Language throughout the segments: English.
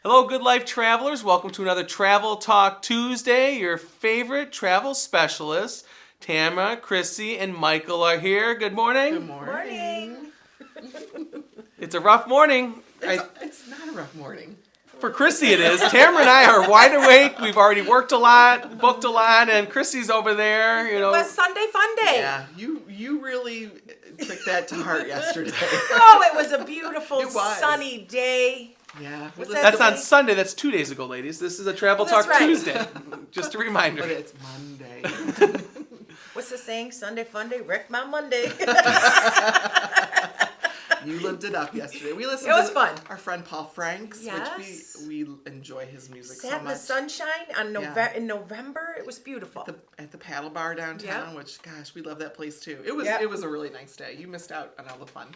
Hello, Good Life travelers. Welcome to another Travel Talk Tuesday. Your favorite travel specialists, Tamara, Chrissy, and Michael are here. Good morning. Good morning. It's a rough morning. It's not a rough morning. For Chrissy it is. Tamara and I are wide awake. We've already worked a lot, booked a lot, and Chrissy's over there. It was Sunday fun day. Yeah, you really took that to heart yesterday. Oh, it was a beautiful sunny day. Yeah. That's on Sunday. That's 2 days ago, ladies. This is a Travel Talk Tuesday. Just a reminder. But it's Monday. What's the saying? Sunday fun day, wrecked my Monday. You lived it up yesterday. We listened to fun. Our friend Paul Franks, yes. which we enjoy his music so Sat much. in the sunshine in November. It was beautiful. At the paddle bar downtown, which, gosh, we love that place too. It was a really nice day. You missed out on all the fun.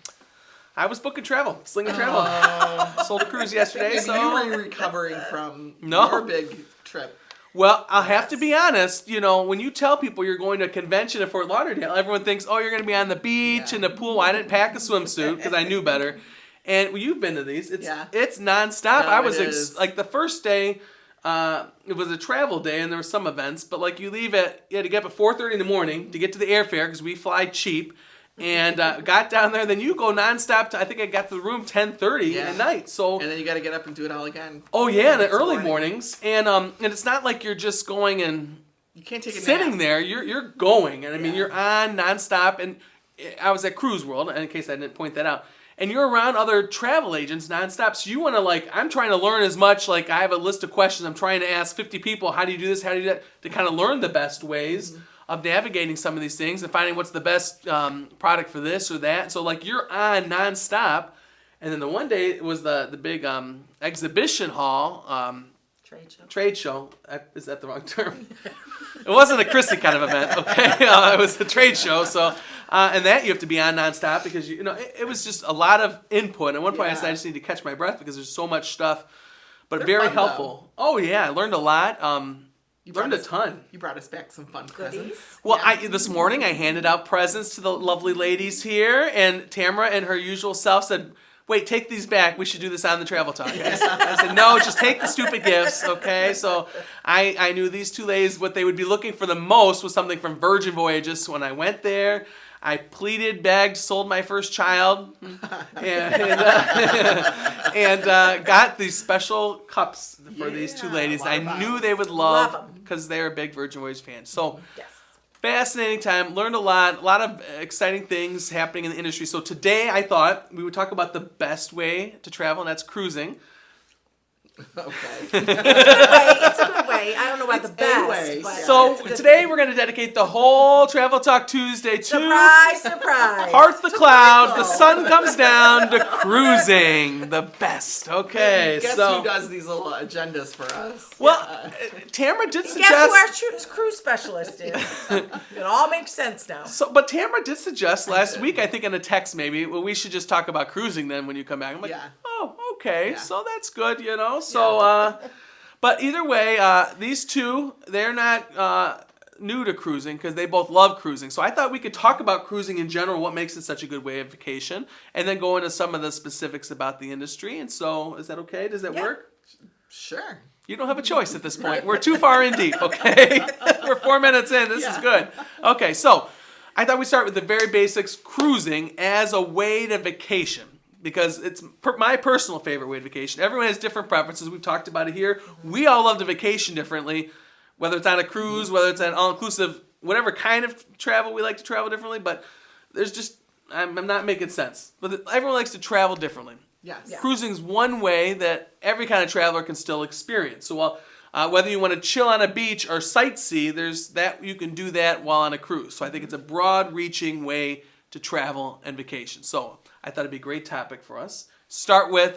I was booking travel, slinging travel. Sold a cruise yesterday. So you were recovering from your big trip. Well, I'll have to be honest, when you tell people you're going to a convention in Fort Lauderdale, everyone thinks, oh, you're going to be on the beach and the pool. Well, I didn't pack a swimsuit because I knew better. And you've been to these. It's nonstop. No, I was like the first day, it was a travel day and there were some events, but like you had to get up at 4:30 in the morning to get to the airfare because we fly cheap. And got down there, then you go nonstop I think I got to the room 10:30 at night. So and then you got to get up and do it all again. Oh yeah, in the early mornings, and it's not like you're just going and you can't take a sitting nap. there. You're going, and I mean you're on nonstop. And I was at CruiseWorld, in case I didn't point that out. And you're around other travel agents nonstop. So you want to I'm trying to learn as much. Like I have a list of questions. I'm trying to ask 50 people, how do you do this? How do you do that? To kind of learn the best ways of navigating some of these things and finding what's the best product for this or that. So you're on nonstop. And then the one day it was the big exhibition hall. Trade show. Is that the wrong term? It wasn't a Chrissy kind of event, okay? It was a trade show. So, and that you have to be on nonstop because, it was just a lot of input. At one point I said I just need to catch my breath because there's so much stuff. But they're very helpful. Though. Oh, yeah. I learned a lot. You learned a ton. You brought us back some fun presents. Well, this morning I handed out presents to the lovely ladies here, and Tamara and her usual self said, wait, take these back. We should do this on the Travel Talk. I said, no, just take the stupid gifts, okay? So I knew these two ladies, what they would be looking for the most was something from Virgin Voyages. So when I went there, I pleaded, begged, sold my first child, and got these special cups for these two ladies. I knew they would love because they're a big Virgin Voyages fan. So fascinating time. Learned a lot of exciting things happening in the industry. So today I thought we would talk about the best way to travel, and that's cruising. Okay. It's a good way. I don't know about the best. But so today we're going to dedicate the whole Travel Talk Tuesday to surprise. Part the clouds, the sun comes down to cruising. The best. Okay. Guess who does these little agendas for us? Well, Tamara did suggest. Guess who our cruise specialist is? It all makes sense now. But Tamara did suggest last week, I think in a text maybe, well, we should just talk about cruising then when you come back. I'm like, oh, okay, so that's good, So, but either way, these two, they're not new to cruising because they both love cruising. So I thought we could talk about cruising in general, what makes it such a good way of vacation, and then go into some of the specifics about the industry. And so, is that okay? Does that work? Sure. You don't have a choice at this point. We're too far in deep, okay? We're 4 minutes in. This is good. Okay, so I thought we'd start with the very basics, cruising as a way to vacation. Because it's my personal favorite way to vacation. Everyone has different preferences. We've talked about it here. We all love to vacation differently, whether it's on a cruise, whether it's an all-inclusive, whatever kind of travel we like to travel differently. But there's just, I'm not making sense. But everyone likes to travel differently. Yes. Yeah. Cruising is one way that every kind of traveler can still experience. So whether you want to chill on a beach or sightsee, you can do that while on a cruise. So I think it's a broad-reaching way to travel and vacation. So I thought it'd be a great topic for us. Start with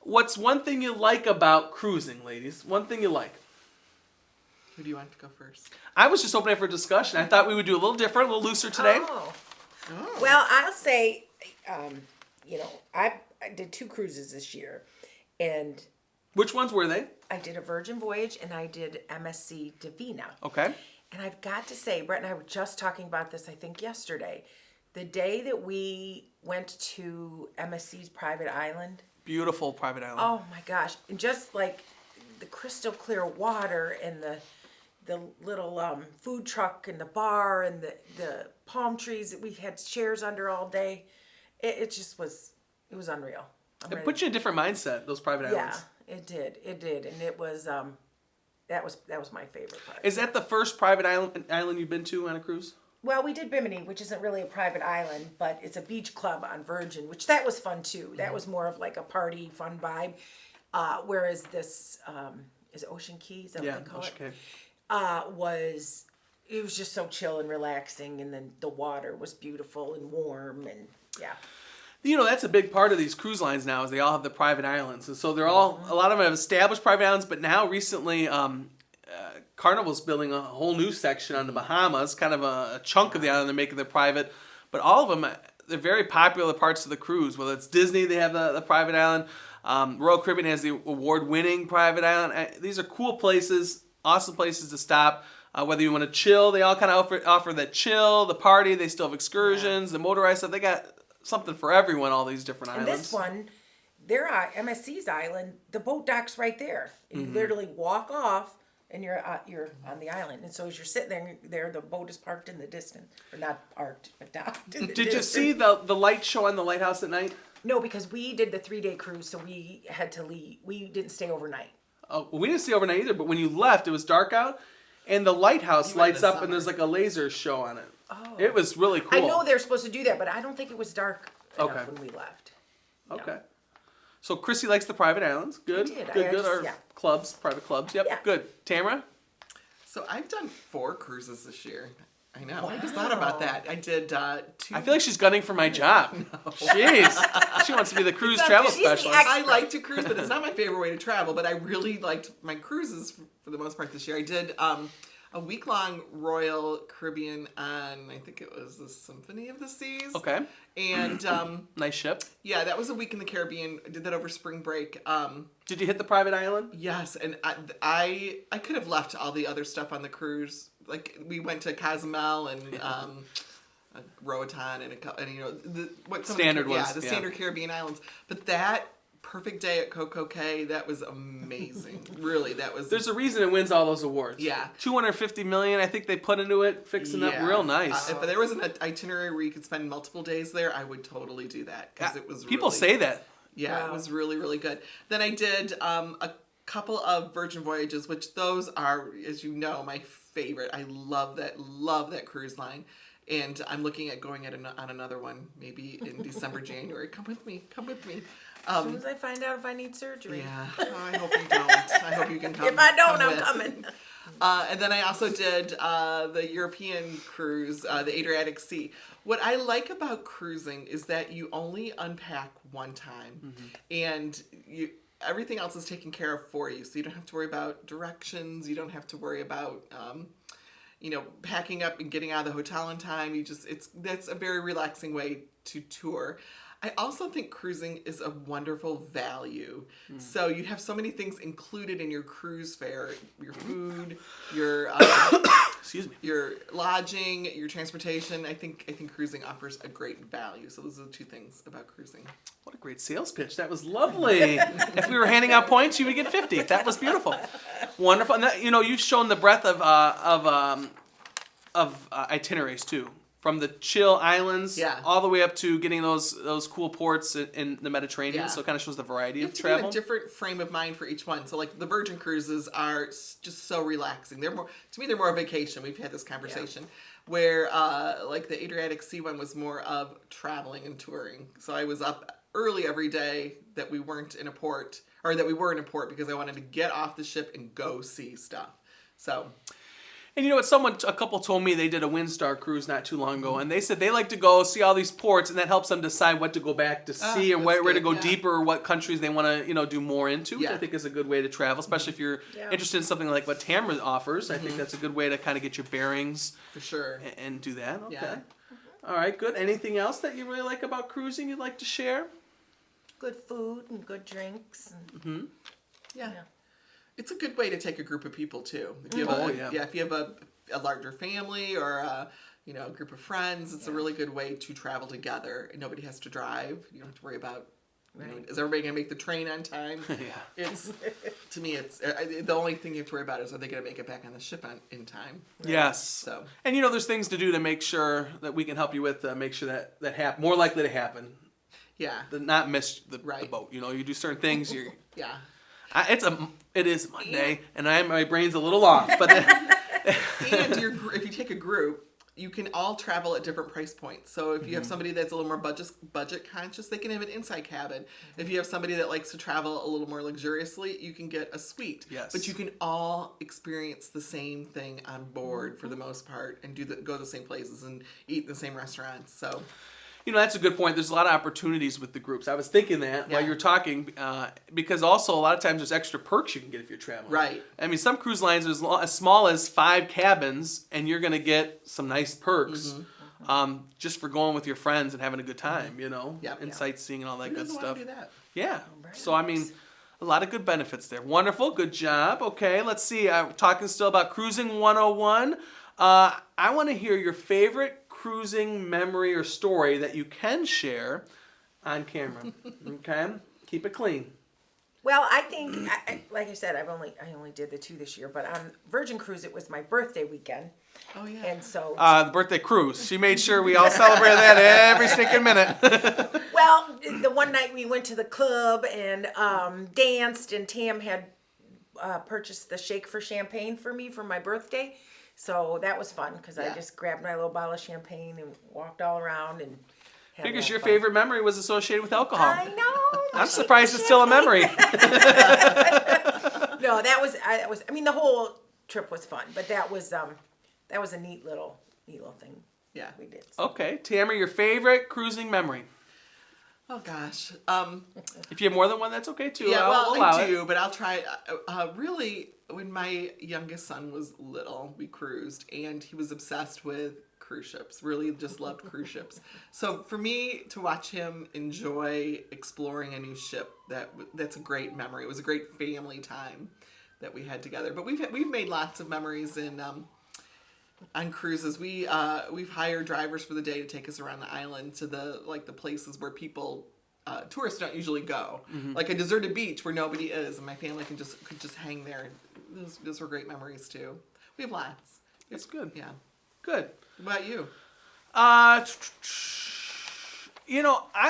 what's one thing you like about cruising, ladies? One thing you like. Who do you want to go first? I was just opening for discussion. I thought we would do a little different, a little looser today. Oh. Well, I'll say, I did 2 cruises this year, and which ones were they? I did a Virgin Voyage and I did MSC Divina. Okay. And I've got to say, Brett and I were just talking about this, I think, yesterday. The day that we went to MSC's private island, Beautiful private island. Oh my gosh! And just like the crystal clear water and the little food truck and the bar and the palm trees that we had chairs under all day, it just was unreal. It puts you in a different mindset. Those private islands. Yeah, it did, and it was that was my favorite part. Is that the first private island you've been to on a cruise? Well, we did Bimini, which isn't really a private island, but it's a beach club on Virgin, which that was fun too. That was more of like a party, fun vibe. Whereas this is Ocean Key, is that what they call Ocean it? Key. It was just so chill and relaxing, and then the water was beautiful and warm, and yeah. You know, that's a big part of these cruise lines now is they all have the private islands. And so they're all, a lot of them have established private islands, but now recently Carnival's building a whole new section on the Bahamas, kind of a chunk of the island they're making their private. But all of them, they're very popular parts of the cruise. Whether it's Disney, they have the private island. Royal Caribbean has the award-winning private island. These are cool places, awesome places to stop. Whether you want to chill, they all kind of offer that chill, the party. They still have excursions, the motorized stuff. They got something for everyone, all these different islands. And this one, their MSC's island, the boat dock's right there. And you literally walk off, and you're on the island. And so as you're sitting there, the boat is parked in the distance. Or not parked, but docked in the Did distance. you see the light show on the lighthouse at night? No, because we did the 3-day cruise, so we had to leave. We didn't stay overnight. Oh, well, we didn't stay overnight either, but when you left, it was dark out, and the lighthouse lights up, and there's like a laser show on it. Oh. It was really cool. I know they're supposed to do that, but I don't think it was dark enough Okay. when we left. Okay. So Chrissy likes the private islands. Good. I did. Good. Or clubs, private clubs. Yep. Yeah. Good. Tamara? So I've done 4 cruises this year. I know. I just thought about that. I did 2. I feel like she's gunning for my job. Jeez. She wants to be the cruise travel specialist. I like to cruise, but it's not my favorite way to travel. But I really liked my cruises for the most part this year. I did a week-long Royal Caribbean on, I think it was the Symphony of the Seas. Okay. And Nice ship. yeah, that was a week in the Caribbean. I did that over spring break. Did you hit the private island? Yes, and I could have left all the other stuff on the cruise. Like we went to Cozumel and Roatan and you know what some Standard of the, ones, the standard Caribbean islands. But that perfect day at Coco Cay, that was amazing. Really, that was. There's a reason it wins all those awards. Yeah. $250 million, I think they put into it, fixing up real nice. If there was an itinerary where you could spend multiple days there, I would totally do that because it was. People really, say that. Yeah, It was really, really good. Then I did a couple of Virgin Voyages, which those are, as you know, my favorite. I love that cruise line. And I'm looking at going on another one, maybe in December, January. Come with me. As soon as I find out if I need surgery. Yeah, I hope you don't. I hope you can come. If I don't, I'm coming. And then I also did the European cruise, the Adriatic Sea. What I like about cruising is that you only unpack one time, and everything else is taken care of for you. So you don't have to worry about directions. You don't have to worry about packing up and getting out of the hotel in time. That's a very relaxing way to tour. I also think cruising is a wonderful value. So you have so many things included in your cruise fare: your food, your Excuse me. your lodging, your transportation. I think cruising offers a great value. So those are the 2 things about cruising. What a great sales pitch. That was lovely. If we were handing out points, you would get 50. That was beautiful. Wonderful. And that, you've shown the breadth of itineraries too. From the chill islands all the way up to getting those cool ports in the Mediterranean. Yeah. So it kind of shows the variety of You travel. have to be in a different frame of mind for each one. So like the Virgin cruises are just so relaxing. They're more, to me, they're more a vacation. We've had this conversation. Where like the Adriatic Sea one was more of traveling and touring. So I was up early every day that we weren't in a port, or that we were in a port, because I wanted to get off the ship and go see stuff. So. And you know what? A couple told me they did a Windstar cruise not too long ago, and they said they like to go see all these ports, and that helps them decide what to go back to see and where to go deeper, or what countries they want to do more into. Which I think is a good way to travel, especially if you're interested in something like what Tamara offers. I think that's a good way to kind of get your bearings for sure and do that. Okay. Yeah. All right. Good. Anything else that you really like about cruising you'd like to share? Good food and good drinks. And, Yeah. It's a good way to take a group of people too. If you have if you have a larger family or a group of friends, it's a really good way to travel together. And nobody has to drive. You don't have to worry about You know, is everybody gonna make the train on time? It's to me, it's the only thing you have to worry about is are they gonna make it back on the ship in time? Yes. So And there's things to do to make sure that we can help you with, make sure that happen, more likely to happen. yeah, Not miss the Right. boat. You do certain things. yeah. It is Monday, and my brain's a little off. But And if you take a group, you can all travel at different price points. So if you have somebody that's a little more budget conscious, they can have an inside cabin. If you have somebody that likes to travel a little more luxuriously, you can get a suite. Yes. But you can all experience the same thing on board for the most part, and go to the same places and eat in the same restaurants. So. That's a good point. There's a lot of opportunities with the groups. I was thinking that while Yeah. you were talking, because also a lot of times there's extra perks you can get if you're traveling. Right. I mean, some cruise lines are as small as 5 cabins, and you're going to get some nice perks just for going with your friends and having a good time, Yep. and sightseeing and all that Who good doesn't stuff. want to do that? Yeah. Right. So, I mean, a lot of good benefits there. Wonderful. Good job. Okay, let's see. I'm talking still about Cruising 101. I want to hear your favorite cruising memory or story that you can share on camera. Okay? Keep it clean. Well, I think, like I said, I only did the 2 this year, but on Virgin Cruise, it was my birthday weekend. Oh yeah. And so, The birthday cruise. She made sure we all celebrated that every stinking minute. well, the one night we went to the club and danced, and Tam had purchased the Shake for Champagne for me for my birthday. So that was fun because I Yeah. just grabbed my little bottle of champagne and walked all around and had Figures a lot your of fun. favorite memory was associated with alcohol. I know. I'm surprised it's still a memory. No, that was. I mean, the whole trip was fun, but that was a neat little thing Yeah. we did. Okay, Tamara, your favorite cruising memory. Oh gosh. If you have more than one, that's okay too. Yeah, I'll well, allow I it. do, but I'll try. Really, when my youngest son was little, we cruised, and he was obsessed with cruise ships. Really, just loved cruise ships. So for me to watch him enjoy exploring a new ship, that's a great memory. It was a great family time that we had together. But we've made lots of memories on cruises. We've hired drivers for the day to take us around the island to the places where people tourists don't usually go, like a deserted beach where nobody is, and my family could just hang there. Those were great memories too. We have lots. That's good. Yeah. Good. What about you? I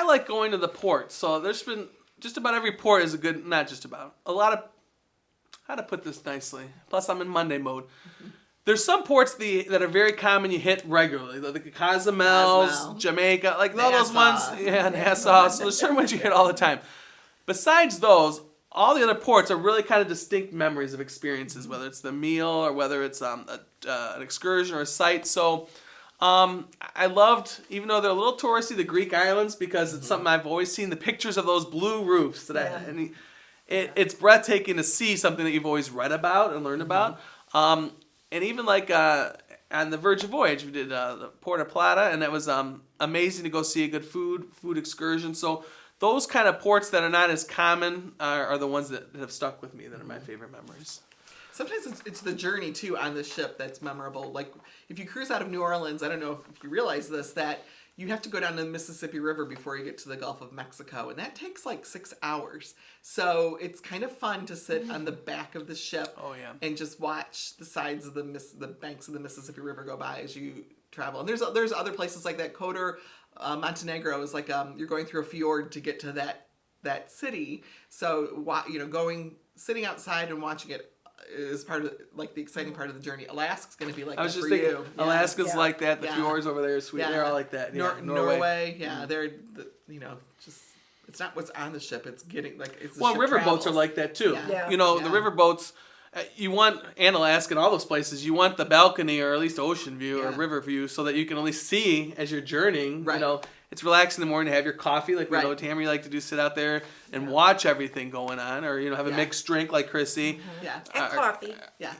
like going to the port. So there's been just about every port is a good, not just about, a lot of, how to put this nicely. Plus I'm in Monday mode. There's some ports that are very common you hit regularly. The Cozumel, Cozumel. Jamaica, like all those Nassau. ones. Yeah, Nassau. So there's certain ones you hit all the time. Besides those, all the other ports are really kind of distinct memories of experiences, whether it's the meal or whether it's an excursion or a site. So I loved, even though they're a little touristy, the Greek islands, because it's something I've always seen, the pictures of those blue roofs. It's breathtaking to see something that you've always read about and learned about. And even like on the Virgin Voyage, we did the Puerto Plata, and that was amazing to go see a good food excursion. So those kind of ports that are not as common are the ones that have stuck with me, that are my favorite memories. Sometimes it's the journey too on the ship that's memorable. Like if you cruise out of New Orleans, I don't know if you realize this, that you have to go down to the Mississippi River before you get to the Gulf of Mexico, and that takes like 6 hours. So it's kind of fun to sit on the back of the ship and just watch the sides of the banks of the Mississippi River go by as you travel. And there's other places like that. Kotor, Montenegro is like you're going through a fjord to get to that city. So sitting outside and watching it is part of the exciting part of the journey. Alaska's going to be like that. I was just thinking, you. Alaska's like that. The fjords over there are sweet. They're all like that. Yeah. Norway, they're just it's not what's on the ship. It's getting it's the ship river travels. boats are like that too. Yeah. The river boats. You want, and Alaska and all those places, you want the balcony or at least ocean view or river view so that you can at least see as you're journeying. Right. It's relaxing in the morning to have your coffee, like we know Tamara, you like to do, sit out there and watch everything going on, or have a mixed drink like Chrissy. Yeah. And coffee. Yeah.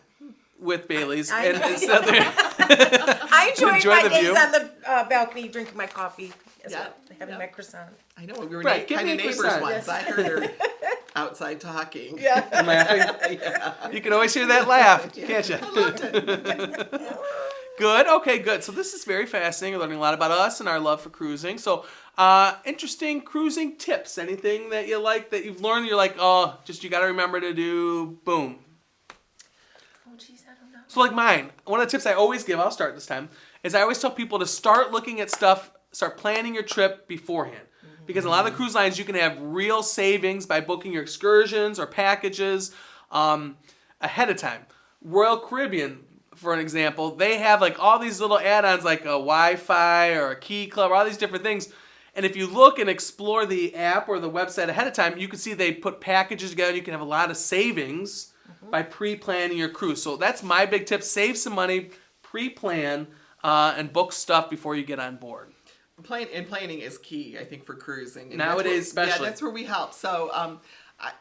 With Bailey's. I and sit out there. I enjoy my the days view. on the balcony drinking my coffee as well, having my croissant. I know, we were Right, give kind me of a neighbors croissant. once. I heard her outside talking. Yeah. Laughing. You can always hear that laugh, can't you? I loved it. Good. Okay, good. So this is very fascinating. We're learning a lot about us and our love for cruising. So, interesting cruising tips. Anything that you like that you've learned? You're like, oh, just you got to remember to do. Boom. Oh, geez, I don't know. So like mine, one of the tips I always give, I'll start this time, is I always tell people to start looking at stuff, start planning your trip beforehand. Because a lot of the cruise lines, you can have real savings by booking your excursions or packages ahead of time. Royal Caribbean, for an example, they have like all these little add-ons like a Wi-Fi or a key club, all these different things. And if you look and explore the app or the website ahead of time, you can see they put packages together. You can have a lot of savings by pre-planning your cruise. So that's my big tip. Save some money, pre-plan, and book stuff before you get on board. Planning is key, I think, for cruising. And Nowadays, especially. Yeah, that's where we help. So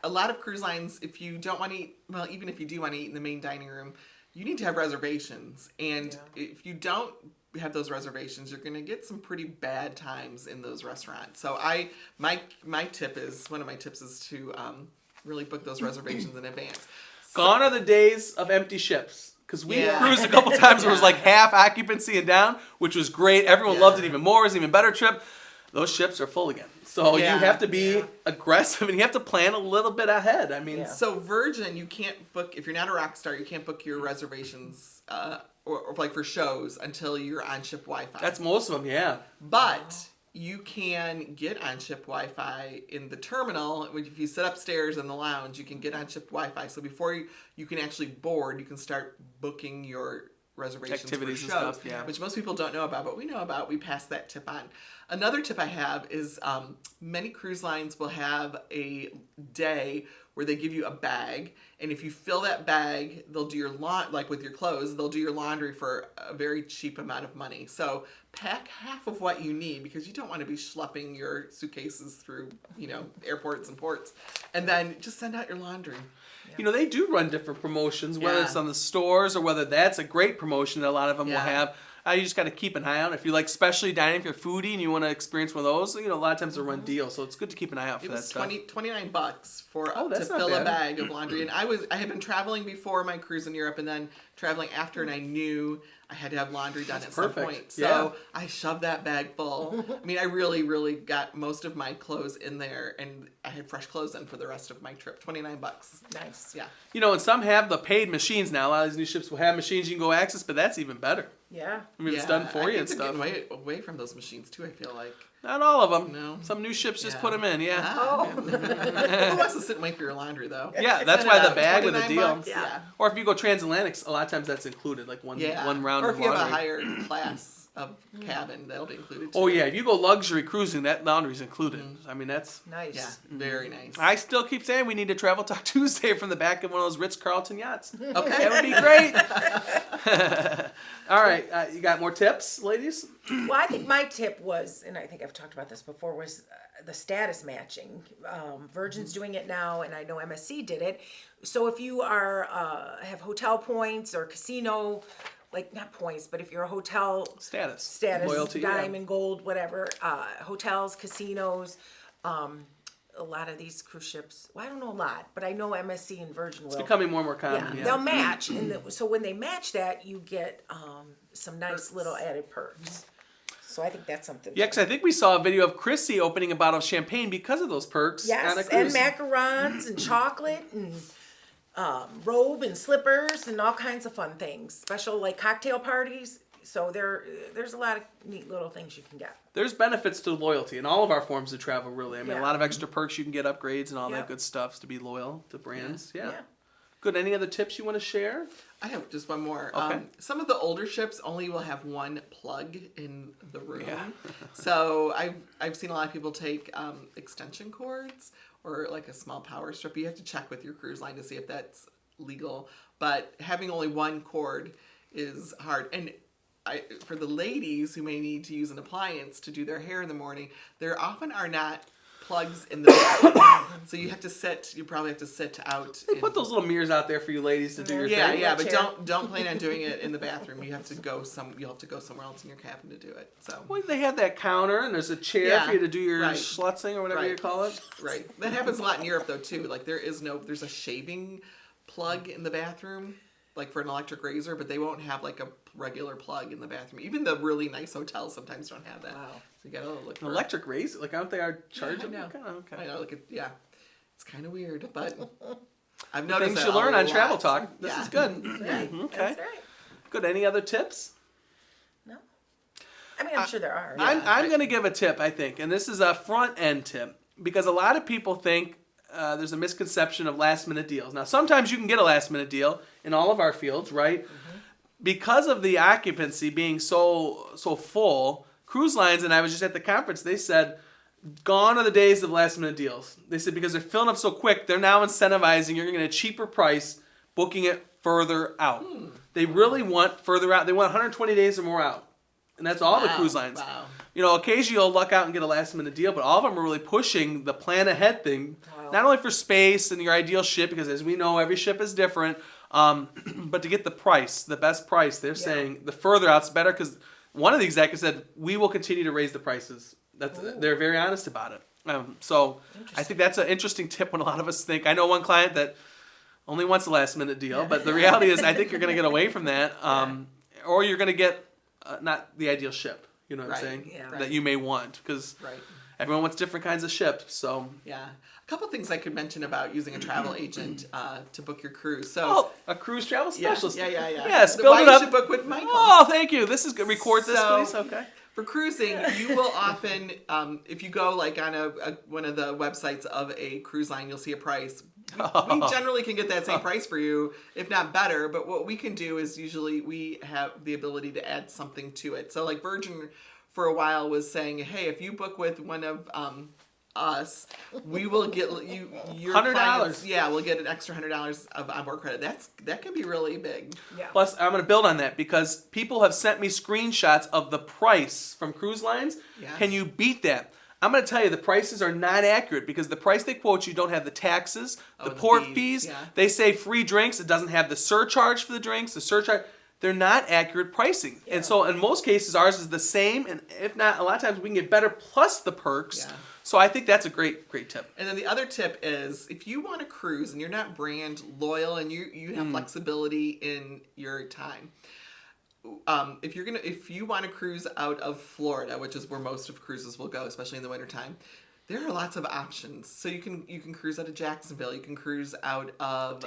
a lot of cruise lines, if you don't want to eat, well, even if you do want to eat in the main dining room, you need to have reservations. And if you don't have those reservations, you're going to get some pretty bad times in those restaurants. So one of my tips is to really book those reservations in advance. Gone are the days of empty ships. Because we cruised a couple times where it was like half occupancy and down, which was great. Everyone loved it even more. It was an even better trip. Those ships are full again. So you have to be aggressive and you have to plan a little bit ahead. I mean, so Virgin, you can't book, if you're not a rock star, you can't book your reservations or like for shows until you're on ship Wi-Fi. that's most of them, yeah. But you can get on ship Wi-Fi in the terminal. If you sit upstairs in the lounge, you can get on ship Wi-Fi. So before you can actually board, you can start booking your reservations Activities for and shows, stuff, yeah. which most people don't know about, but we know about. We pass that tip on. Another tip I have is many cruise lines will have a day where they give you a bag, and if you fill that bag, they'll do your like with your clothes, they'll do your laundry for a very cheap amount of money. So pack half of what you need because you don't want to be schlepping your suitcases through, airports and ports, and then just send out your laundry. You know, they do run different promotions, whether it's on the stores or whether that's a great promotion that a lot of them will have. You just got to keep an eye out. If you like specialty dining, if you're a foodie and you want to experience one of those, a lot of times they'll run deals. So it's good to keep an eye out for that stuff. It was $29 for to that's not fill a bad. bag of laundry. And I had been traveling before my cruise in Europe and then traveling after, and I knew I had to have laundry done at some point. So I shoved that bag full. I mean, I really, really got most of my clothes in there, and I had fresh clothes in for the rest of my trip. $29. Nice. Yeah. And some have the paid machines now. A lot of these new ships will have machines you can go access, but that's even better. Yeah. I mean, it's done for you and stuff. Getting away from those machines too, I feel like. Not all of them. No. Some new ships just put them in, yeah. Who wants to sit and wait for your laundry, though? Yeah, that's why the bag with the $29 deal. Yeah. Or if you go transatlantic, a lot of times that's included, like one round or of if you have a laundry. higher class of cabin, that'll be included too. Oh yeah, if you go luxury cruising, that laundry's included. I mean, that's Nice. Yeah, very nice. I still keep saying we need to Travel Talk Tuesday from the back of one of those Ritz-Carlton yachts. Okay. That would be great. All right, you got more tips, ladies? Well, I think my tip was, and I think I've talked about this before, was the status matching. Virgin's doing it now, and I know MSC did it. So if you are have hotel points or casino, like not points, but if you're a hotel Status, loyalty, yeah. diamond, gold, whatever, hotels, casinos, a lot of these cruise ships. Well, I don't know a lot, but I know MSC and Virgin will. It's becoming more and more common. Yeah. They'll match, and so when they match that, you get some nice little added perks. So I think that's something. Yeah, because I think we saw a video of Chrissy opening a bottle of champagne because of those perks. Yes, on a and cruise. macarons and chocolate and robe and slippers and all kinds of fun things. Special like cocktail parties. So there's a lot of neat little things you can get. There's benefits to loyalty in all of our forms of travel, really. I mean, a Yeah. lot of extra perks. You can get upgrades and all Yeah. that good stuff to be loyal to brands. Yeah. Yeah. Good. Any other tips you want to share? I have just one more. Okay. Some of the older ships only will have one plug in the room. Yeah. So I've seen a lot of people take extension cords or like a small power strip. You have to check with your cruise line to see if that's legal. But having only one cord is hard. And for the ladies who may need to use an appliance to do their hair in the morning, there often are not plugs in the bathroom. So you probably have to sit out. They put those little mirrors out there for you ladies to do your Yeah, thing. yeah, but don't plan on doing it in the bathroom. You have to go you'll have to go somewhere else in your cabin to do it. So Well, they have that counter and there's a chair for you to do your right. schlutzing or whatever you call it. Right. That happens a lot in Europe though too. Like there's a shaving plug in the bathroom. like for an electric razor, but they won't have like a regular plug in the bathroom. Even the really nice hotels sometimes don't have that. Wow. So you gotta look for An electric razor? Like, aren't they charging? I know. Okay. I know, it's kind of weird, but I've noticed Things that you learn a on Travel lot. Talk. This Yeah. is good. Right. Okay. That's right. Good. Any other tips? No. I mean, I'm sure there are. I'm going to give a tip, I think, and this is a front end tip because a lot of people think there's a misconception of last minute deals. Now, sometimes you can get a last minute deal in all of our fields, right? Mm-hmm. Because of the occupancy being so full, cruise lines, and I was just at the conference, they said, gone are the days of last minute deals. They said because they're filling up so quick, they're now incentivizing you're going to get a cheaper price booking it further out. They really want further out. They want 120 days or more out. And that's all the cruise lines. Wow. You know, occasionally you'll luck out and get a last minute deal, but all of them are really pushing the plan ahead thing. Wow. Not only for space and your ideal ship, because as we know, every ship is different, but to get the price, the best price. They're saying the further out's better because one of the executives said, we will continue to raise the prices. They're very honest about it. So I think that's an interesting tip when a lot of us think. I know one client that only wants a last minute deal, but the reality is I think you're going to get away from that, or you're going to get not the ideal ship. You know what I'm saying? Yeah. That you may want because everyone wants different kinds of ships. So yeah, a couple things I could mention about using a travel agent to book your cruise. So a cruise travel specialist. Yeah. Yes, Why build it you up. should book with Michael. Oh, thank you. This is good. Record this, So- please. Okay. For cruising, you will often, if you go like on one of the websites of a cruise line, you'll see a price. We generally can get that same price for you, if not better. But what we can do is usually we have the ability to add something to it. So like Virgin for a while was saying, hey, if you book with one of us, we will get you your $100. clients- Yeah, we'll get an extra $100 of onboard credit. That can be really big. Yeah. Plus, I'm going to build on that because people have sent me screenshots of the price from cruise lines. Yeah. Can you beat that? I'm going to tell you the prices are not accurate because the price they quote you don't have the taxes, the the port fees, fees. yeah. They say free drinks. It doesn't have the surcharge for the drinks, the surcharge. They're not accurate pricing. Yeah. And so in most cases, ours is the same. And if not, a lot of times we can get better plus the perks. Yeah. So I think that's a great tip. And then the other tip is if you want to cruise and you're not brand loyal and you have flexibility in your time. If you want to cruise out of Florida, which is where most of cruises will go, especially in the wintertime, there are lots of options. So you can cruise out of Jacksonville, you can cruise out of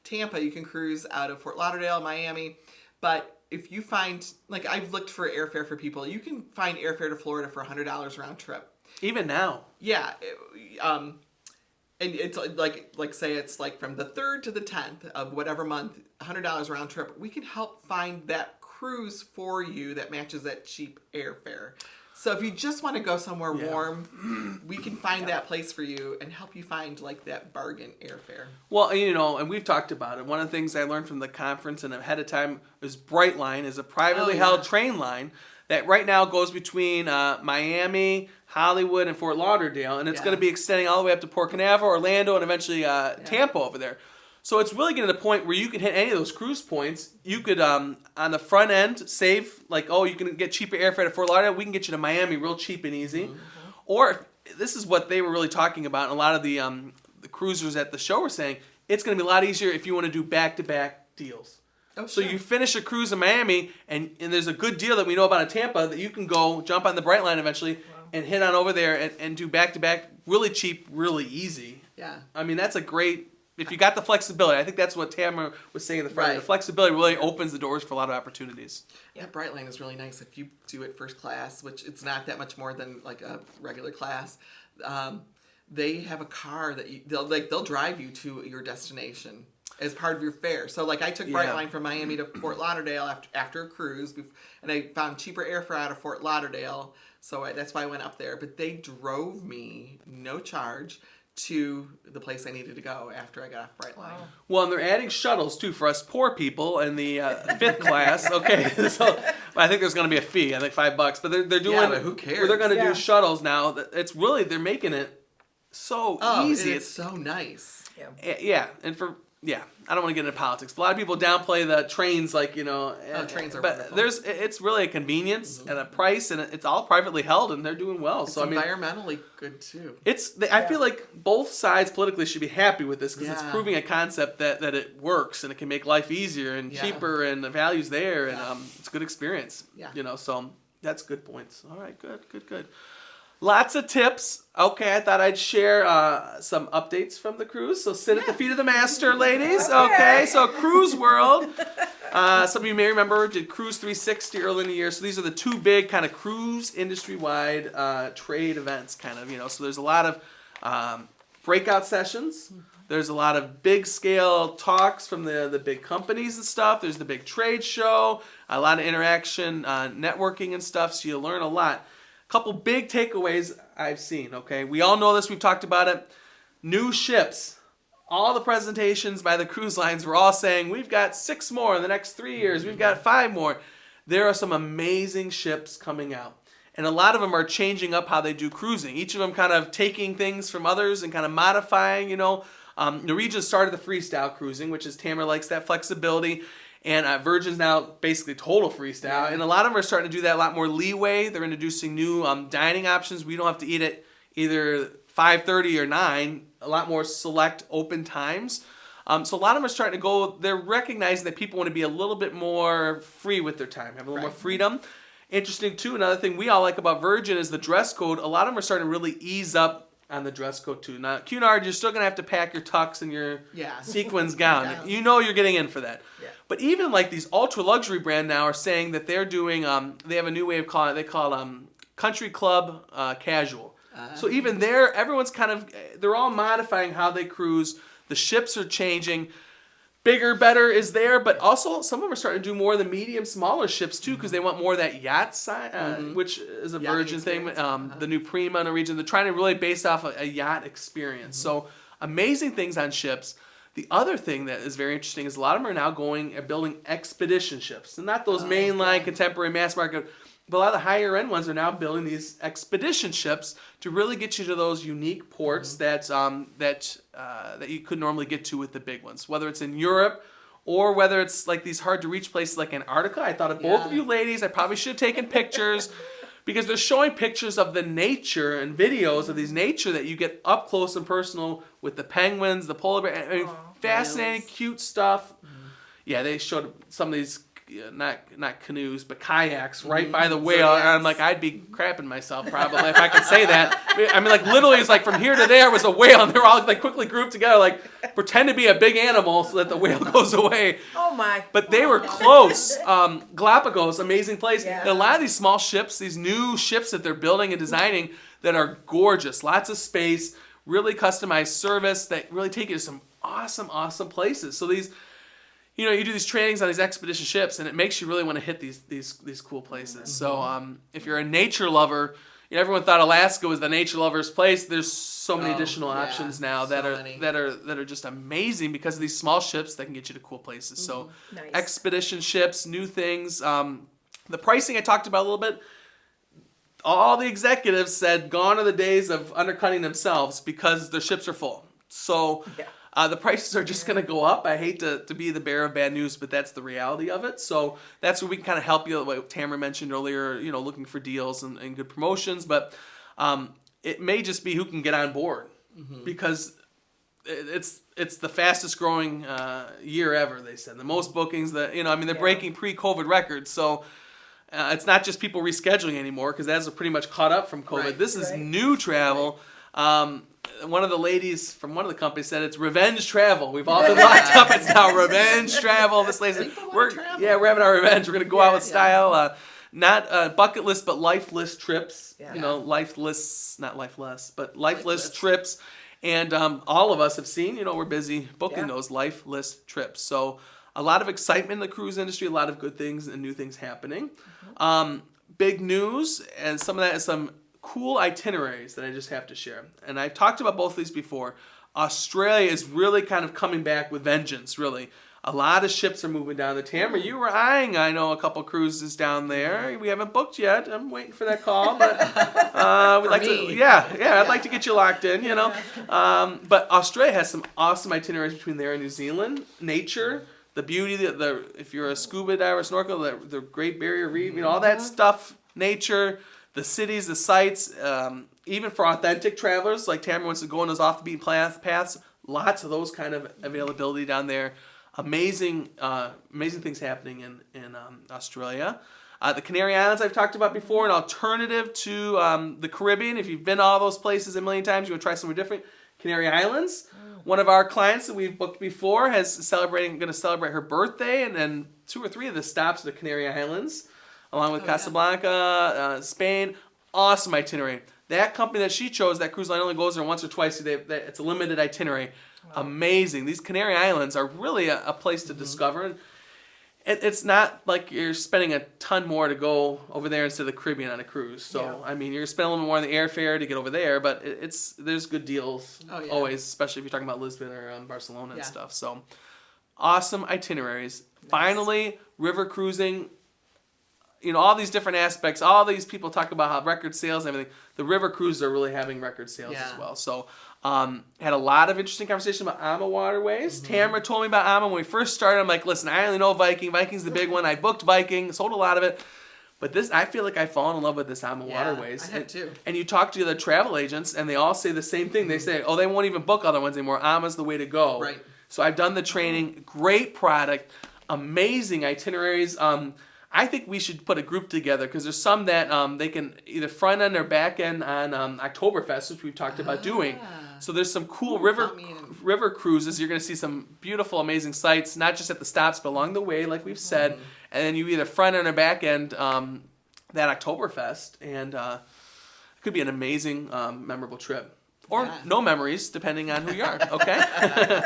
Tampa, you can cruise out of Fort Lauderdale, Miami. But if you find, like I've looked for airfare for people, you can find airfare to Florida for $100 round trip. Even now. Yeah. And it's like say it's like from the 3rd to the 10th of whatever month, $100 round trip. We can help find that cruise for you that matches that cheap airfare. So if you just want to go somewhere warm, we can find that place for you and help you find like that bargain airfare. Well, you know, and we've talked about it. One of the things I learned from the conference and ahead of time is Brightline is a privately held train line that right now goes between Miami, Hollywood, and Fort Lauderdale, and it's going to be extending all the way up to Port Canaveral, Orlando, and eventually Tampa over there. So it's really getting to the point where you can hit any of those cruise points. You could, on the front end, save, like, you can get cheaper airfare to Fort Lauderdale. We can get you to Miami real cheap and easy. Mm-hmm. Or, this is what they were really talking about, and a lot of the cruisers at the show were saying, it's going to be a lot easier if you want to do back-to-back deals. Oh, so you finish a cruise in Miami, and there's a good deal that we know about in Tampa that you can go jump on the Brightline eventually and hit on over there and do back-to-back really cheap, really easy. Yeah. I mean, that's a great... If you got the flexibility, I think that's what Tamara was saying in the front. Right. The flexibility really opens the doors for a lot of opportunities. Yeah, Brightline is really nice if you do it first class, which it's not that much more than like a regular class. They have a car that they'll drive you to your destination as part of your fare. So like I took Brightline from Miami to Fort Lauderdale after a cruise, and I found cheaper airfare out of Fort Lauderdale, so that's why I went up there. But they drove me, no charge, to the place I needed to go after I got off Brightline. Wow. Well, and they're adding shuttles too for us poor people in the 5th class. Okay, so I think there's going to be a fee. I think $5, but they're doing. Yeah, but who cares? They're going to do shuttles now. It's really they're making it so easy. It's so nice. Yeah, and for yeah, I don't want to get into politics, but a lot of people downplay the trains, like, Trains are but wonderful. it's really a convenience and a price, and it's all privately held, and they're doing well. It's so I mean, environmentally good too. I feel like both sides politically should be happy with this, because it's Yeah. proving a concept that it works and it can make life easier and cheaper, and the value's there, and it's a good experience. Yeah. So that's good points. All right, good. Lots of tips. Okay, I thought I'd share some updates from the cruise. So sit at the feet of the master, ladies. Okay, so CruiseWorld. Some of you may remember did Cruise 360 early in the year. So these are the two big kind of cruise industry-wide trade events, kind of. So there's a lot of breakout sessions. There's a lot of big-scale talks from the big companies and stuff. There's the big trade show, a lot of interaction, networking and stuff. So you learn a lot. Couple big takeaways I've seen, okay? We all know this, we've talked about it. New ships. All the presentations by the cruise lines were all saying, we've got 6 more in the next 3 years, we've got 5 more. There are some amazing ships coming out. And a lot of them are changing up how they do cruising. Each of them kind of taking things from others and kind of modifying, Norwegian started the freestyle cruising, which is Tamara likes that flexibility. And Virgin's now basically total freestyle. Yeah. And a lot of them are starting to do that, a lot more leeway. They're introducing new dining options. We don't have to eat at either 5:30 or 9. A lot more select open times. So a lot of them are starting to go, they're recognizing that people want to be a little bit more free with their time, have a little more freedom. Interesting, too, another thing we all like about Virgin is the dress code. A lot of them are starting to really ease up on the dress code, too. Now, Cunard, you're still going to have to pack your tux and your sequins gown. Yeah. You're getting in for that. Yeah. But even like these ultra luxury brand now are saying that they're doing, they have a new way of calling it, they call it country club casual. So even there, everyone's they're all modifying how they cruise. The ships are changing. Bigger, better is there, but also some of them are starting to do more of the medium, smaller ships too, because they want more of that yacht side, which is a Virgin thing. The new Prima Norwegian, they're trying to really base off a yacht experience. So amazing things on ships. The other thing that is very interesting is a lot of them are now going and building expedition ships, and not those mainline contemporary mass market. But a lot of the higher end ones are now building these expedition ships to really get you to those unique ports that you could normally get to with the big ones. Whether it's in Europe or whether it's like these hard to reach places like Antarctica. I thought of both of you ladies. I probably should have taken pictures because they're showing pictures of the nature and videos of these nature that you get up close and personal with the penguins, the polar bear. I mean, fascinating, cute stuff. Yeah, they showed some of these. Not canoes, but kayaks right by the whale. And I'm like, I'd be crapping myself probably if I could say that. I mean, like literally, it's like from here to there was a whale, and they're all like quickly grouped together, like pretend to be a big animal so that the whale goes away. Oh my! But they were close. Galapagos, amazing place. Yeah. And a lot of these small ships, these new ships that they're building and designing, that are gorgeous, lots of space, really customized service that really take you to some awesome places. So these. You do these trainings on these expedition ships, and it makes you really want to hit these cool places. So if you're a nature lover, everyone thought Alaska was the nature lover's place. There's so many additional options now that are just amazing because of these small ships that can get you to cool places. So expedition ships, new things. The pricing I talked about a little bit. All the executives said gone are the days of undercutting themselves because their ships are full. So. Yeah. The prices are just going to go up. I hate to be the bearer of bad news, but that's the reality of it. So that's where we can kind of help you, like Tamara mentioned earlier, looking for deals and good promotions. But it may just be who can get on board because it's the fastest growing year ever, they said. The most bookings, they're breaking pre-COVID records. So it's not just people rescheduling anymore because that's pretty much caught up from COVID. Right. This is new travel. One of the ladies from one of the companies said it's revenge travel. We've all been locked up. It's now revenge travel. This lady said, we're having our revenge. We're going to go out with style. Not bucket list, but lifeless trips. Yeah. Lifeless, not lifeless, but lifeless trips. And all of us have seen, we're busy booking those lifeless trips. So a lot of excitement in the cruise industry, a lot of good things and new things happening. Big news, and some of that is some cool itineraries that I just have to share. And I've talked about both of these before. Australia is really kind of coming back with vengeance, really. A lot of ships are moving down the Tamara. You were eyeing, I know, a couple cruises down there. We haven't booked yet. I'm waiting for that call, but we'd like to. Yeah, I'd like to get you locked in. You know, but Australia has some awesome itineraries between there and New Zealand. Nature, the beauty, the if you're a scuba diver, snorkel, the Great Barrier Reef, all that stuff. Nature, the cities, the sites. Even for authentic travelers, like Tamara wants to go on those off the beaten paths. Lots of those kind of availability down there. Amazing things happening in Australia. The Canary Islands I've talked about before, an alternative to the Caribbean. If you've been to all those places a million times, you want to try somewhere different. Canary Islands. One of our clients that we've booked before going to celebrate her birthday, and then 2 or 3 of the stops are the Canary Islands, along with Casablanca, Spain. Awesome itinerary. That company that she chose, that cruise line only goes there once or twice a day. It's a limited itinerary. Wow. Amazing. These Canary Islands are really a place to discover. It's not like you're spending a ton more to go over there instead of the Caribbean on a cruise. So, I mean, you're spending a little more on the airfare to get over there, but there's good deals always, especially if you're talking about Lisbon or Barcelona and stuff. So, awesome itineraries. Nice. Finally, river cruising. All these different aspects, all these people talk about how record sales and everything. The river cruises are really having record sales as well. So, had a lot of interesting conversation about AMA waterways. Tamara told me about AMA when we first started. I'm like, listen, I only know Viking. Viking's the big one. I booked Viking, sold a lot of it. But I feel like I've fallen in love with this AMA waterways. I have too. And you talk to the other travel agents, and they all say the same thing. They say, they won't even book other ones anymore. AMA's the way to go. Right. So I've done the training. Great product. Amazing itineraries. I think we should put a group together because there's some that they can either front end or back end on Oktoberfest, which we've talked about doing. So there's some cool river cruises. You're going to see some beautiful, amazing sights, not just at the stops, but along the way, like we've said. And then you either front end or back end that Oktoberfest, and it could be an amazing, memorable trip. Or no memories, depending on who you are, okay?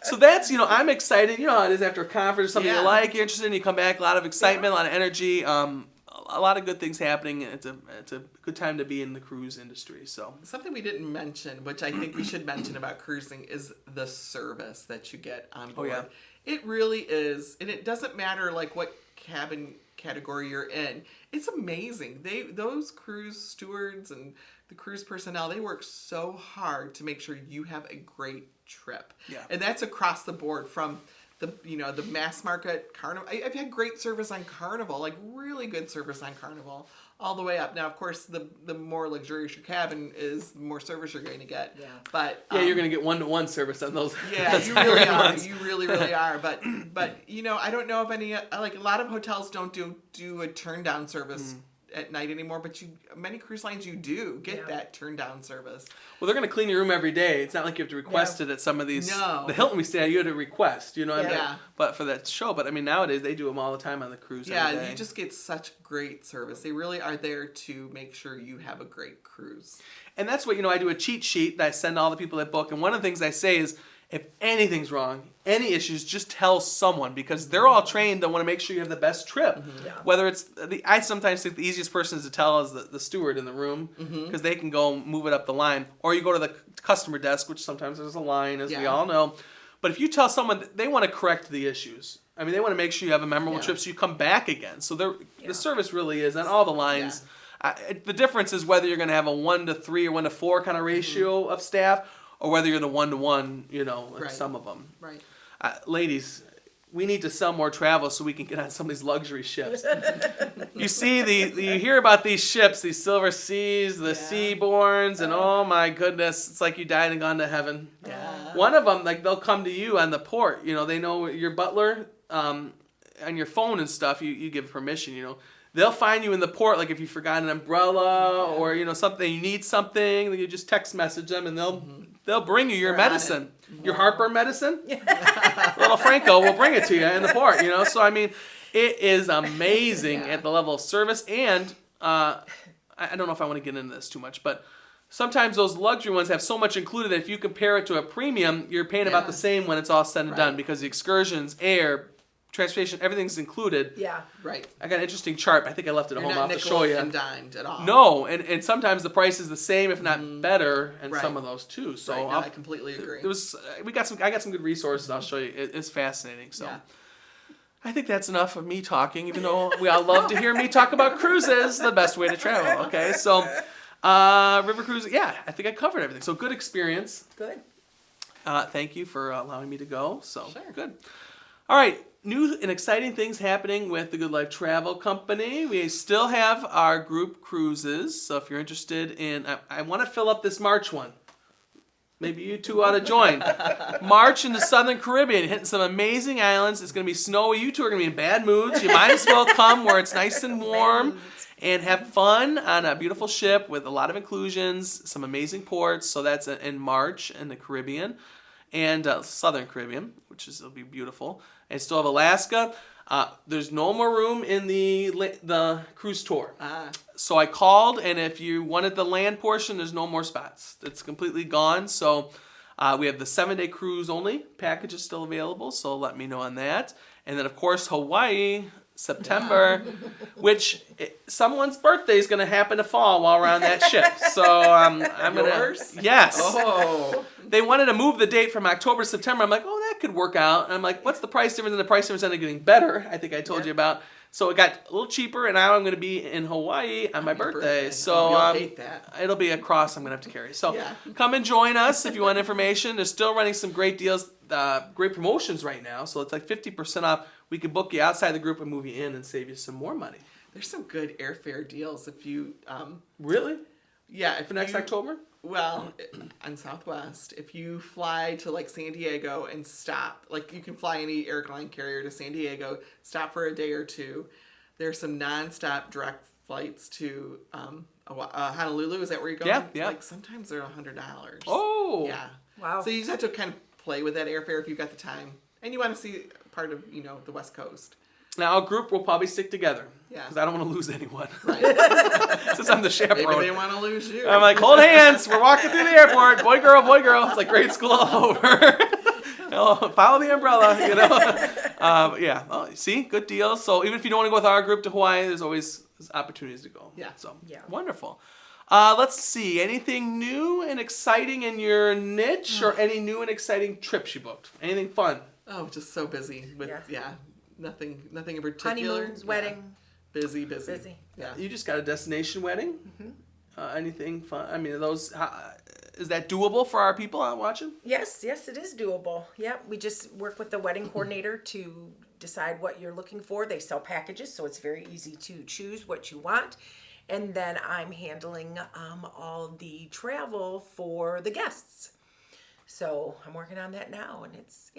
So that's, I'm excited. You know how it is after a conference, something you like, you're interested in, you come back, a lot of excitement, a lot of energy, a lot of good things happening. It's a good time to be in the cruise industry. So something we didn't mention, which I think we should mention about cruising, is the service that you get on board. Oh, yeah. It really is, and it doesn't matter like what cabin category you're in. It's amazing. Those cruise stewards and the cruise personnel, they work so hard to make sure you have a great trip. Yeah. And that's across the board from the mass market Carnival. I've had great service on Carnival, like really good service on Carnival, all the way up. Now, of course, the more luxurious your cabin is, the more service you're going to get. Yeah. But you're going to get 1-to-1 service on those. Yeah, you really are. You really, really are. But I don't know if any like a lot of hotels don't do a turn down service at night anymore, but many cruise lines you do get that turn down service. Well, they're going to clean your room every day. It's not like you have to request it at some of these. No. The Hilton we stay at, you had to request, but for that show. But I mean, nowadays they do them all the time on the cruise. Yeah, you just get such great service. They really are there to make sure you have a great cruise. And that's what, I do a cheat sheet that I send to all the people that book. And one of the things I say is, if anything's wrong, any issues, just tell someone, because they're all trained to want to make sure you have the best trip. Mm-hmm. Yeah. Whether it's I sometimes think the easiest person to tell is the steward in the room, because they can go move it up the line. Or you go to the customer desk, which sometimes there's a line, as we all know. But if you tell someone, they want to correct the issues. I mean, they want to make sure you have a memorable trip so you come back again. So the service really is on all the lines. Yeah. The difference is whether you're going to have a 1-to-3 or 1-to-4 kind of ratio of staff, or whether you're the 1-to-1, like some of them. Right. Ladies, we need to sell more travel so we can get on some of these luxury ships. You hear about these ships, these Silver Seas, the Seabourns, and oh my goodness, it's like you died and gone to heaven. Yeah. One of them, like they'll come to you on the port. They know your butler on your phone and stuff. You give permission. They'll find you in the port, like if you forgot an umbrella or something, you need something. You just text message them and they'll bring you your medicine, your heartburn medicine. Little Franco will bring it to you in the port. So I mean, it is amazing at the level of service. And I don't know if I want to get into this too much, but sometimes those luxury ones have so much included that if you compare it to a premium, you're paying about the same when it's all said and done, because the excursions, air, transportation, everything's included. Yeah. Right. I got an interesting chart. I think I left it at You're home. not I'll have to nickel show you. and dimed at all. No, and sometimes the price is the same, if not better, in Right. some of those too. So Right, no, I completely agree. I got some good resources. I'll show you. It's fascinating. So. Yeah. I think that's enough of me talking, even though we all love to hear me talk about cruises, the best way to travel. Okay, so river cruise, yeah, I think I covered everything. So good experience. Good. Thank you for allowing me to go. So Sure. good. All right, new and exciting things happening with the Good Life Travel Company. We still have our group cruises. So if you're interested in, I want to fill up this March one. Maybe you two ought to join. March in the Southern Caribbean, hitting some amazing islands. It's going to be snowy. You two are going to be in bad moods. You might as well come where it's nice and warm and have fun on a beautiful ship with a lot of inclusions, some amazing ports. So that's in March in the Caribbean and Southern Caribbean, will be beautiful. And still have Alaska. There's no more room in the cruise tour. So I called, and if you wanted the land portion, there's no more spots. It's completely gone. So we have the 7-day cruise only package is still available. So let me know on that. And then of course Hawaii, September, which someone's birthday is going to happen to fall while we're on that ship. So I'm going to. Yes. Oh. They wanted to move the date from October to September. I'm like, oh, that could work out. And I'm like, what's the price difference? And the price difference ended up getting better. I think I told you about. So it got a little cheaper, and now I'm going to be in Hawaii on my birthday. So You'll hate that. It'll be a cross I'm going to have to carry. So Yeah. come and join us if you want information. They're still running some great deals, great promotions right now. So it's like 50% off. We can book you outside the group and move you in and save you some more money. There's some good airfare deals if you. Really? Yeah, if For next October? Well, on Southwest, if you fly to like San Diego and stop, like you can fly any airline carrier to San Diego, stop for a day or two. There's some nonstop direct flights to Honolulu. Is that where you're going? Yeah, yeah. Like sometimes they're $100. Oh. Yeah. Wow. So you just have to kind of play with that airfare if you've got the time, and you want to see part of the West Coast. Now, our group will probably stick together. Yeah. Because I don't want to lose anyone. Right. Since I'm the chaperone. Maybe they want to lose you. I'm like, hold hands. We're walking through the airport. Boy, girl, boy, girl. It's like grade school all over. Follow the umbrella, But yeah. Well, see, good deal. So even if you don't want to go with our group to Hawaii, there's always opportunities to go. Yeah. So Yeah. wonderful. Let's see. Anything new and exciting in your niche, or any new and exciting trips you booked? Anything fun? Oh, just so busy with nothing in particular. Honeymoons, Yeah. wedding. Busy. Busy. Yeah. You just got a destination wedding. Anything fun? I mean, are those. Is that doable for our people out watching? Yes, it is doable. Yep, we just work with the wedding coordinator to decide what you're looking for. They sell packages, so it's very easy to choose what you want. And then I'm handling all the travel for the guests. So I'm working on that now, and it's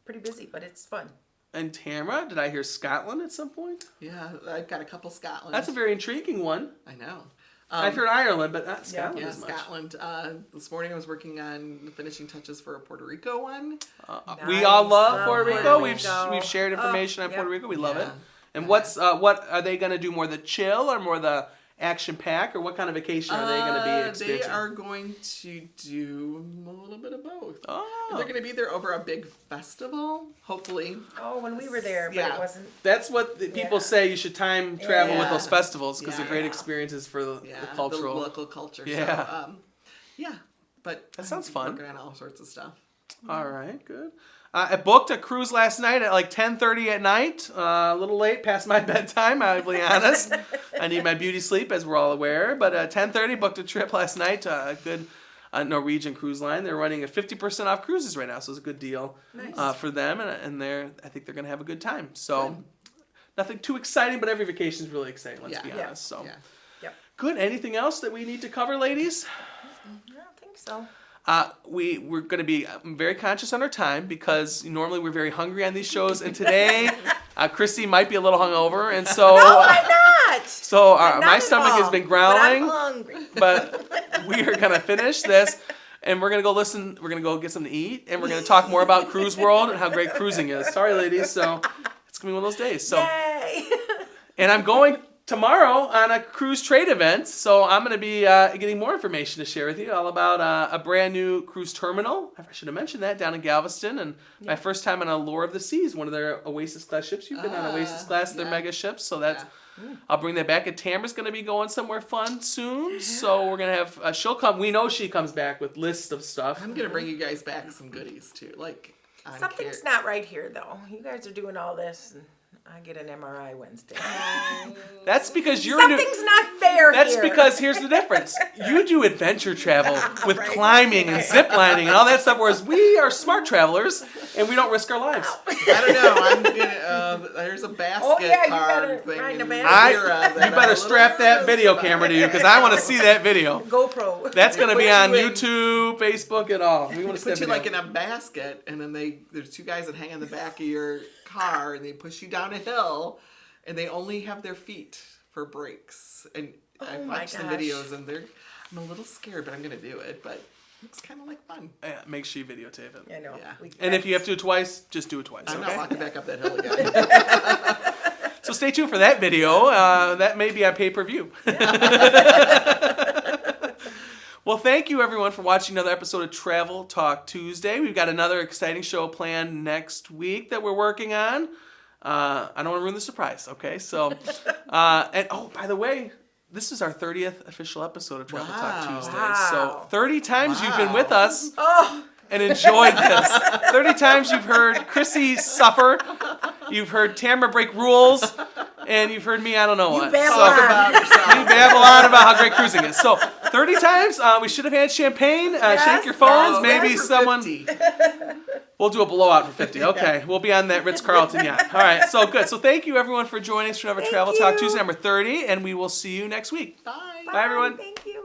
pretty busy, but it's fun. And Tamara, did I hear Scotland at some point? Yeah, I've got a couple Scotland. That's a very intriguing one. I know. I've heard Ireland, but not Scotland Yeah, as much. Scotland. This morning I was working on the finishing touches for a Puerto Rico one. We all love Nice. Puerto Rico. Puerto We've Rico. shared information on yeah. Puerto Rico. We love it. Yeah. And what are they going to do? More the chill or more the action pack, or what kind of vacation are they going to be They experiencing? are going to do a little bit of both. Oh. And they're going to be there over a big festival, hopefully. Oh, when we were there, but Yeah. it wasn't. That's what the people Yeah. say. You should time travel with Yeah. those festivals because they're great Yeah. experiences for the Yeah, cultural. the local culture. Yeah. So, yeah. But That sounds I'm fun. Working on all sorts of stuff. All right, good. I booked a cruise last night at like 10:30 at night. A little late, past my bedtime. I'll be honest. I need my beauty sleep, as we're all aware. But 10:30, booked a trip last night. A good Norwegian cruise line. They're running a 50% off cruises right now, so it's a good deal Nice. for them. And I think they're gonna have a good time. So nothing too exciting, but every vacation is really exciting. Let's be Yeah. honest. So Yeah. Yep. good. Anything else that we need to cover, ladies? I don't think so. We're going to be very conscious on our time because normally we're very hungry on these shows, and today Christy might be a little hungover, and so I'm not. so I'm my not stomach has involved, been growling, But I'm hungry. but we are going to finish this, and we're going to go listen. We're going to go get something to eat, and we're going to talk more about CruiseWorld and how great cruising is. Sorry, ladies. So it's going to be one of those days. So Yay! and I'm going tomorrow on a cruise trade event. So I'm going to be getting more information to share with you all about a brand new cruise terminal. I should have mentioned that, down in Galveston. And my first time on a Lure of the Seas, one of their Oasis class ships. You've been on Oasis class, their mega ships. So that's... I'll bring that back. And Tamara's going to be going somewhere fun soon. So we're going to have... she'll come. We know she comes back with lists of stuff. I'm going to bring you guys back some goodies, too. Like, Something's not right here, though. You guys are doing all this, and I get an MRI Wednesday. That's because you're... Something's not fair That's here. because here's the difference. You do adventure travel with climbing and zip lining and all that stuff, whereas we are smart travelers and we don't risk our lives. I don't know. I'm gonna. There's a basket you card better thing. find a in basket. Mira You better strap that video camera to you because I want to see that video. GoPro. That's going to be put on you in- YouTube, Facebook, and all. We want to see Put that you video. like in a basket, and then there's two guys that hang on the back of your car, and they push you down a hill, and they only have their feet for brakes. And I my watched the gosh. videos, and I'm a little scared, but I'm gonna do it. But it looks kind of like fun. Yeah, make sure you videotape it. I know. Yeah. And if you have to do it twice, just do it twice. I'm Okay? not walking back up that hill again. So stay tuned for that video. That may be on pay-per-view. Well, thank you, everyone, for watching another episode of Travel Talk Tuesday. We've got another exciting show planned next week that we're working on. I don't want to ruin the surprise, okay? So, and oh, by the way, this is our 30th official episode of Travel Talk Wow. Tuesday. Wow. So 30 times you've been Wow. with us Oh, and enjoyed this. 30 times you've heard Chrissy suffer. You've heard Tamara break rules. And you've heard me, I don't know what. babble So- on. About yourself. we babble on about how great cruising is. So 30 times, we should have had champagne. Shake your phones. Oh, Maybe that's for someone... 50. We'll do a blowout for 50. Okay, we'll be on that Ritz-Carlton yacht. All right, so good. So thank you, everyone, for joining us for another Thank Travel Talk you. Tuesday number 30, and we will see you next week. Bye. Bye, everyone. Thank you.